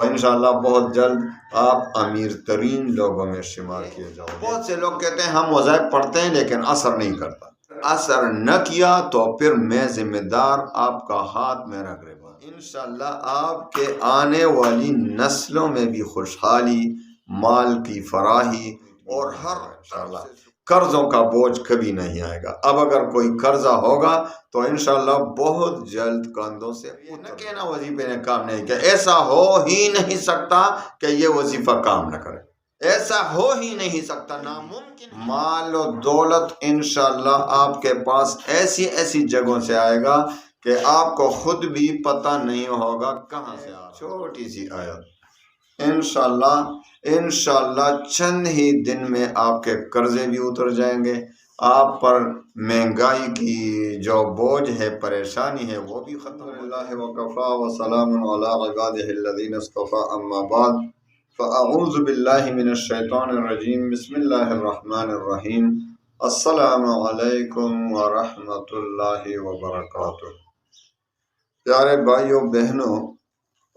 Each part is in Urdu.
انشاءاللہ بہت جلد آپ امیر ترین لوگوں میں شمار کیے جاؤ گے۔ بہت سے لوگ کہتے ہیں ہم وظائف پڑھتے ہیں لیکن اثر نہیں کرتا، اثر نہ کیا تو پھر میں ذمہ دار، آپ کا ہاتھ میرا گریباں۔ انشاءاللہ آپ کے آنے والی نسلوں میں بھی خوشحالی، مال کی فراہی اور ہر انشاءاللہ قرضوں کا بوجھ کبھی نہیں آئے گا۔ اب اگر کوئی قرضہ ہوگا تو انشاءاللہ بہت جلد کاندھوں سے نہ کہنا وظیفے نے کام نہیں کیا، ایسا ہو ہی نہیں سکتا کہ یہ وظیفہ کام نہ کرے، ایسا ہو ہی نہیں سکتا، ناممکن۔ مال و دولت انشاءاللہ آپ کے پاس ایسی ایسی جگہوں سے آئے گا کہ آپ کو خود بھی پتہ نہیں ہوگا کہاں سے آ۔ چھوٹی سی آیت، انشاءاللہ چند ہی دن میں آپ کے قرضے بھی اتر جائیں گے، آپ پر مہنگائی کی جو بوجھ ہے، پریشانی ہے، وہ بھی ختم ہو جائے۔ وکفا وسلام علی عبادہ الذین اصطفیٰ، اما بعد فاعوذ باللہ من الشیطان الرجیم، بسم اللہ الرحمن الرحیم، السلام علیکم ورحمۃ اللہ وبرکاتہ۔ پیارے بھائیوں بہنوں،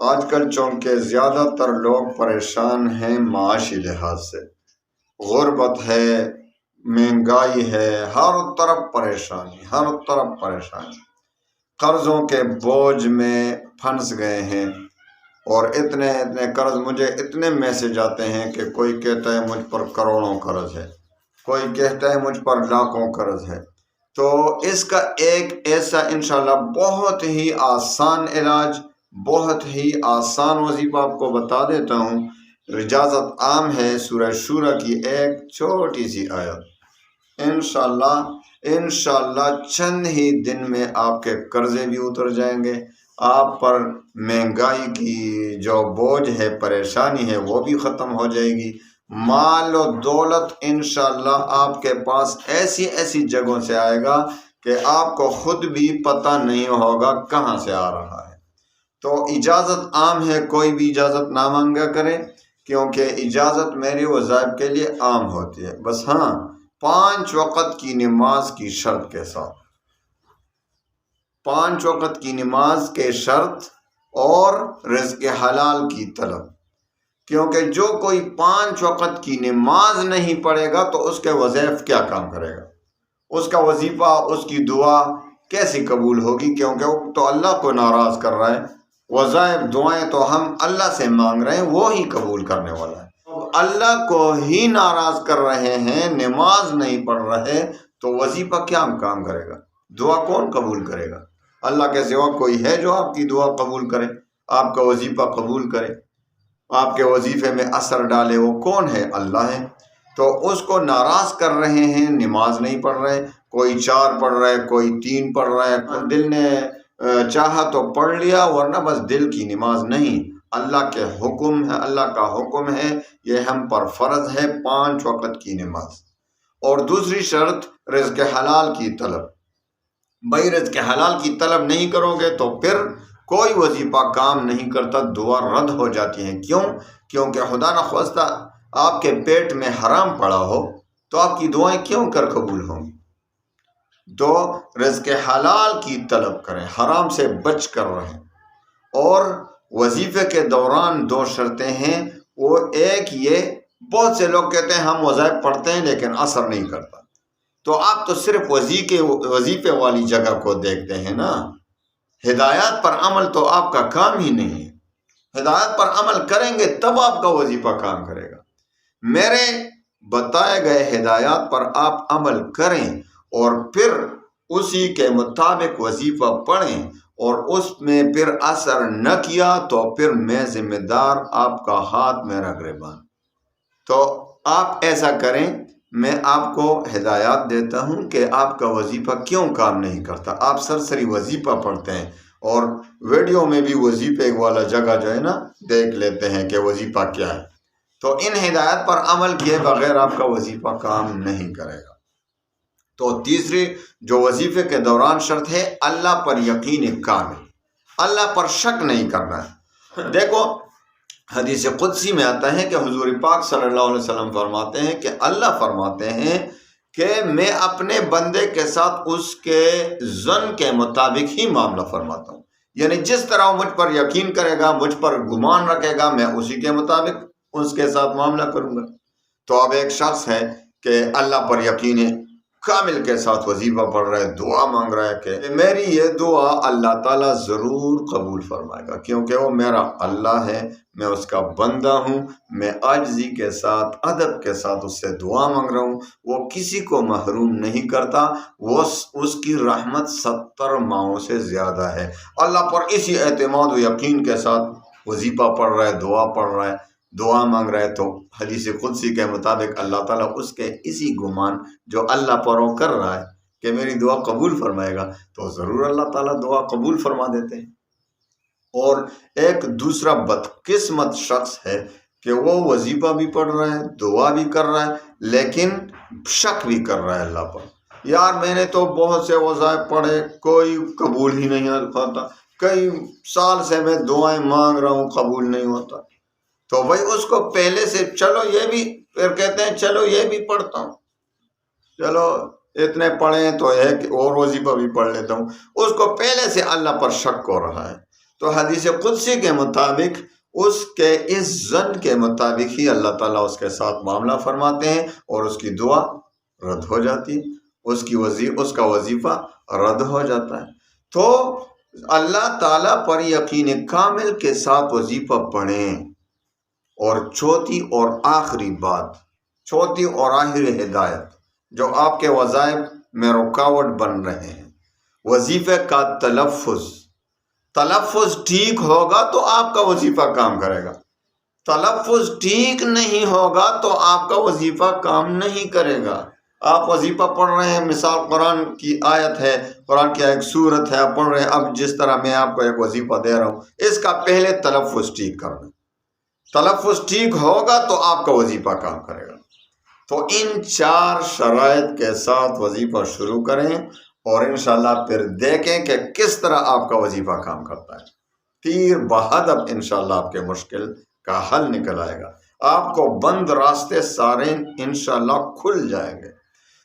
آج کل چونکہ زیادہ تر لوگ پریشان ہیں معاشی لحاظ سے، غربت ہے، مہنگائی ہے، ہر طرف پریشانی، قرضوں کے بوجھ میں پھنس گئے ہیں، اور اتنے قرض، مجھے اتنے میسج آتے ہیں کہ کوئی کہتا ہے مجھ پر کروڑوں قرض ہے، کوئی کہتا ہے مجھ پر لاکھوں قرض ہے۔ تو اس کا ایک ایسا انشاءاللہ بہت ہی آسان علاج، بہت ہی آسان وظیفہ آپ کو بتا دیتا ہوں۔ اجازت عام ہے، سورہ شورى کی ایک چھوٹی سی آیت، انشاءاللہ چند ہی دن میں آپ کے قرضے بھی اتر جائیں گے، آپ پر مہنگائی کی جو بوجھ ہے، پریشانی ہے، وہ بھی ختم ہو جائے گی، مال و دولت انشاءاللہ آپ کے پاس ایسی ایسی جگہوں سے آئے گا کہ آپ کو خود بھی پتہ نہیں ہوگا کہاں سے آ رہا ہے۔ تو اجازت عام ہے، کوئی بھی اجازت نہ مانگا کرے، کیونکہ اجازت میری وظائف کے لیے عام ہوتی ہے، بس ہاں 5 وقت کی نماز کی شرط کے ساتھ، 5 وقت کی نماز کے شرط اور رزق حلال کی طلب، کیونکہ جو کوئی 5 وقت کی نماز نہیں پڑھے گا تو اس کے وظائف کیا کام کرے گا، اس کا وظیفہ، اس کی دعا کیسی قبول ہوگی، کیونکہ وہ تو اللہ کو ناراض کر رہا ہے۔ وظائف، دعائیں تو ہم اللہ سے مانگ رہے ہیں، وہ ہی قبول کرنے والا ہے۔ اب اللہ کو ہی ناراض کر رہے ہیں، نماز نہیں پڑھ رہے، تو وظیفہ کیا کام کرے گا، دعا کون قبول کرے گا؟ اللہ کے سوا کوئی ہے جو آپ کی دعا قبول کرے، آپ کا وظیفہ قبول کرے، آپ کے وظیفے میں اثر ڈالے؟ وہ کون ہے؟ اللہ ہے۔ تو اس کو ناراض کر رہے ہیں، نماز نہیں پڑھ رہے، کوئی 4 پڑھ رہا ہے، کوئی 3 پڑھ رہا ہے، دل نے چاہا تو پڑھ لیا، ورنہ بس دل کی نماز نہیں۔ اللہ کے حکم ہے، اللہ کا حکم ہے، یہ ہم پر فرض ہے 5 وقت کی نماز۔ اور دوسری شرط رزق حلال کی طلب۔ بھائی رزق حلال کی طلب نہیں کرو گے تو پھر کوئی وظیفہ کام نہیں کرتا، دعا رد ہو جاتی ہیں۔ کیوں؟ کیونکہ خدا نخواستہ آپ کے پیٹ میں حرام پڑا ہو تو آپ کی دعائیں کیوں کر قبول ہوں گی؟ تو رزق حلال کی طلب کریں، حرام سے بچ کر رہیں۔ اور وظیفے کے دوران 2 شرطیں ہیں، وہ ایک یہ، بہت سے لوگ کہتے ہیں ہم وظائف پڑھتے ہیں لیکن اثر نہیں کرتا، تو آپ تو صرف وظیفے والی جگہ کو دیکھتے ہیں نا، ہدایات پر عمل تو آپ کا کام ہی نہیں ہے۔ ہدایت پر عمل کریں گے تب آپ کا وظیفہ کام کرے گا۔ میرے بتائے گئے ہدایات پر آپ عمل کریں اور پھر اسی کے مطابق وظیفہ پڑھیں، اور اس میں پھر اثر نہ کیا تو پھر میں ذمہ دار، آپ کا ہاتھ میرا گریبان۔ تو آپ ایسا کریں، میں آپ کو ہدایات دیتا ہوں کہ آپ کا وظیفہ کیوں کام نہیں کرتا۔ آپ سرسری وظیفہ پڑھتے ہیں اور ویڈیو میں بھی وظیفے والا جگہ جو ہے نا دیکھ لیتے ہیں کہ وظیفہ کیا ہے، تو ان ہدایات پر عمل کیے بغیر آپ کا وظیفہ کام نہیں کرے گا۔ تو تیسری جو وظیفے کے دوران شرط ہے، اللہ پر یقین کامل، اللہ پر شک نہیں کرنا ہے۔ دیکھو حدیث قدسی میں آتا ہے کہ حضور پاک صلی اللہ علیہ وسلم فرماتے ہیں کہ اللہ فرماتے ہیں کہ میں اپنے بندے کے ساتھ اس کے ظن کے مطابق ہی معاملہ فرماتا ہوں، یعنی جس طرح وہ مجھ پر یقین کرے گا، مجھ پر گمان رکھے گا، میں اسی کے مطابق اس کے ساتھ معاملہ کروں گا۔ تو اب ایک شخص ہے کہ اللہ پر یقین ہے، کامل کے ساتھ وظیفہ پڑھ رہا ہے، دعا مانگ رہا ہے کہ میری یہ دعا اللہ تعالیٰ ضرور قبول فرمائے گا، کیونکہ وہ میرا اللہ ہے، میں اس کا بندہ ہوں، میں عاجزی کے ساتھ ادب کے ساتھ اس سے دعا مانگ رہا ہوں، وہ کسی کو محروم نہیں کرتا، وہ اس کی رحمت 70 ماؤں سے زیادہ ہے۔ اللہ پر اسی اعتماد و یقین کے ساتھ وظیفہ پڑھ رہا ہے، دعا پڑھ رہا ہے، دعا مانگ رہا ہے، تو حدیث قدسی کے مطابق اللہ تعالیٰ اس کے اسی گمان جو اللہ پر وہ کر رہا ہے کہ میری دعا قبول فرمائے گا، تو ضرور اللہ تعالیٰ دعا قبول فرما دیتے ہیں۔ اور ایک دوسرا بدقسمت شخص ہے کہ وہ وظیفہ بھی پڑھ رہا ہے، دعا بھی کر رہا ہے، لیکن شک بھی کر رہا ہے اللہ پر، یار میں نے تو بہت سے وظائف پڑھے، کوئی قبول ہی نہیں ہوتا، کئی سال سے میں دعائیں مانگ رہا ہوں، قبول نہیں ہوتا۔ تو بھائی اس کو پہلے سے چلو یہ بھی، پھر کہتے ہیں چلو یہ بھی پڑھتا ہوں، چلو اتنے پڑھیں تو ایک اور وظیفہ بھی پڑھ لیتا ہوں، اس کو پہلے سے اللہ پر شک ہو رہا ہے۔ تو حدیث قدسی کے مطابق اس کے اس ظن کے مطابق ہی اللہ تعالیٰ اس کے ساتھ معاملہ فرماتے ہیں اور اس کی دعا رد ہو جاتی ہے، اس کا وظیفہ رد ہو جاتا ہے۔ تو اللہ تعالیٰ پر یقین کامل کے ساتھ وظیفہ پڑھیں۔ اور چوتھی اور آخری ہدایت جو آپ کے وظائف میں رکاوٹ بن رہے ہیں، وظیفے کا تلفظ ٹھیک ہوگا تو آپ کا وظیفہ کام کرے گا، تلفظ ٹھیک نہیں ہوگا تو آپ کا وظیفہ کام نہیں کرے گا۔ آپ وظیفہ پڑھ رہے ہیں، مثال قرآن کی آیت ہے، قرآن کی ایک سورت ہے، آپ پڑھ رہے ہیں، اب جس طرح میں آپ کو ایک وظیفہ دے رہا ہوں، اس کا پہلے تلفظ ٹھیک کرنا، تلفظ ٹھیک ہوگا تو آپ کا وظیفہ کام کرے گا۔ تو ان 4 شرائط کے ساتھ وظیفہ شروع کریں اور انشاءاللہ پھر دیکھیں کہ کس طرح آپ کا وظیفہ کام کرتا ہے۔ تیر بہدف انشاءاللہ آپ کے مشکل کا حل نکل آئے گا، آپ کو بند راستے سارے انشاءاللہ کھل جائیں گے۔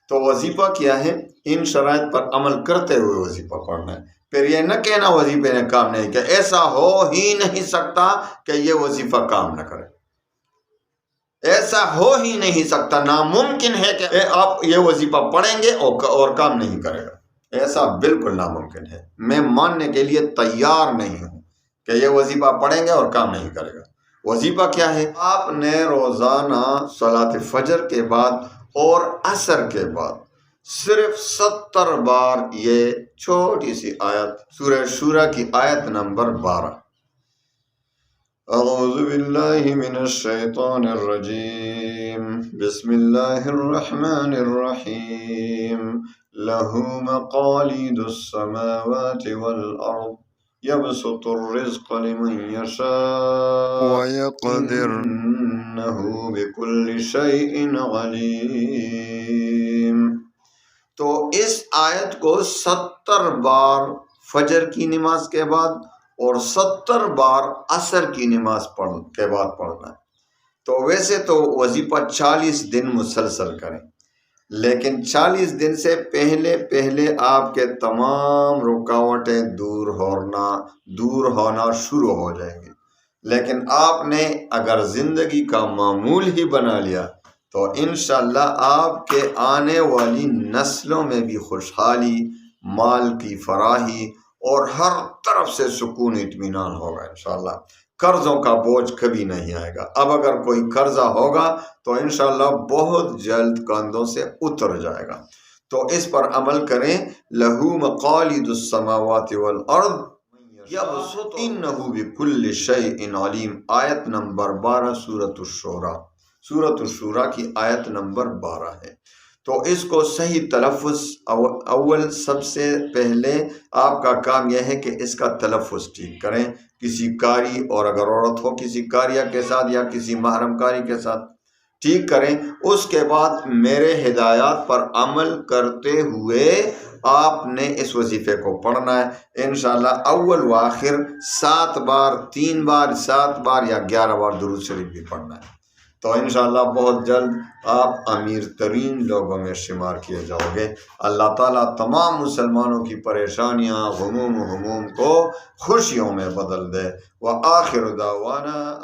تو وظیفہ کیا ہے؟ ان شرائط پر عمل کرتے ہوئے وظیفہ پڑھنا ہے۔ پھر یہ نہ کہنا وظیفے نے کام نہیں کیا، ایسا ہو ہی نہیں سکتا کہ یہ وظیفہ کام نہ کرے، ایسا ہو ہی نہیں سکتا، ناممکن ہے کہ آپ یہ وظیفہ پڑھیں گے اور کام نہیں کرے گا، ایسا بالکل ناممکن ہے۔ میں ماننے کے لیے تیار نہیں ہوں کہ یہ وظیفہ پڑھیں گے اور کام نہیں کرے گا۔ وظیفہ کیا ہے؟ آپ نے روزانہ صلاۃ فجر کے بعد اور عصر کے بعد صرف 70 بار یہ چھوٹی سی آیت، سورہ شورى کی آیت نمبر 12، اعوذ باللہ من الشیطان الرجیم، بسم اللہ الرحمن الرحیم، لہ مقالید السماوات والارض یبسط الرزق لمن یشاء ویقدر انہ بکل شیء علیم۔ تو اس آیت کو 70 بار فجر کی نماز کے بعد اور 70 بار عصر کی نماز کے بعد پڑھنا ہے۔ تو ویسے تو وظیفہ 40 دن مسلسل کریں، لیکن 40 دن سے پہلے آپ کے تمام رکاوٹیں دور ہونا شروع ہو جائیں گی۔ لیکن آپ نے اگر زندگی کا معمول ہی بنا لیا تو انشاءاللہ آپ کے آنے والی نسلوں میں بھی خوشحالی، مال کی فراہی اور ہر طرف سے سکون اطمینان ہوگا انشاءاللہ۔ قرضوں کا بوجھ کبھی نہیں آئے گا۔ اب اگر کوئی قرضہ ہوگا تو انشاءاللہ بہت جلد کندھوں سے اتر جائے گا۔ تو اس پر عمل کریں۔ لہو مقالید السماوات والارض یبسط انہ بکل شیء علیم، آیت نمبر 12 سورۃ الشورى کی آیت نمبر 12 ہے۔ تو اس کو صحیح تلفظ، اول سب سے پہلے آپ کا کام یہ ہے کہ اس کا تلفظ ٹھیک کریں، کسی قاری، اور اگر عورت ہو کسی قاریہ کے ساتھ یا کسی محرم قاری کے ساتھ ٹھیک کریں۔ اس کے بعد میرے ہدایات پر عمل کرتے ہوئے آپ نے اس وظیفے کو پڑھنا ہے انشاءاللہ۔ اول و آخر 7 بار، 3 بار، 7 بار یا 11 بار درود شریف بھی پڑھنا ہے۔ تو انشاءاللہ بہت جلد آپ امیر ترین لوگوں میں شمار کیے جاؤ گے۔ اللہ تعالیٰ تمام مسلمانوں کی پریشانیاں، غموم کو خوشیوں میں بدل دے۔ وآخر دعوانا